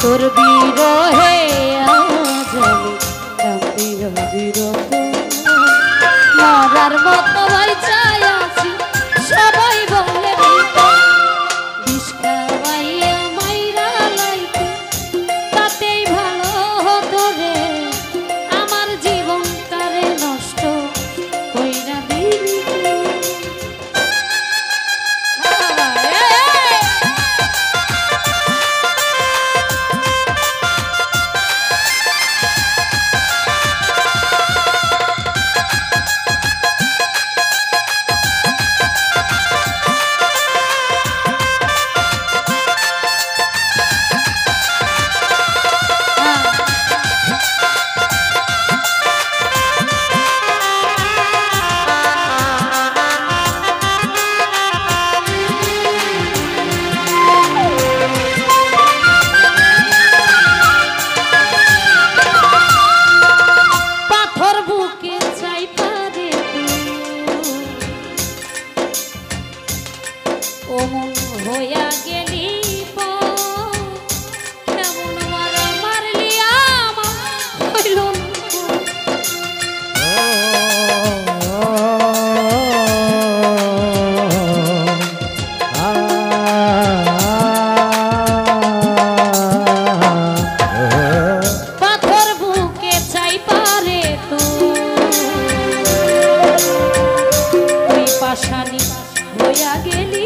তোর বিরহে আজ আমি কাঁদি বিরত মরার মতো চাই আছি সবাই বলে বিষ খাওয়াইয়া মাইরা লাইতে তাতেই ভালো হতো রে আমার জীবনটারে নষ্ট কইরা দিলি ওমন হইয়া গেলি কেমন মারা মারলি আমার হইল পাথর বুকে চাই পারে তুই পাশানি হইয়া গেলি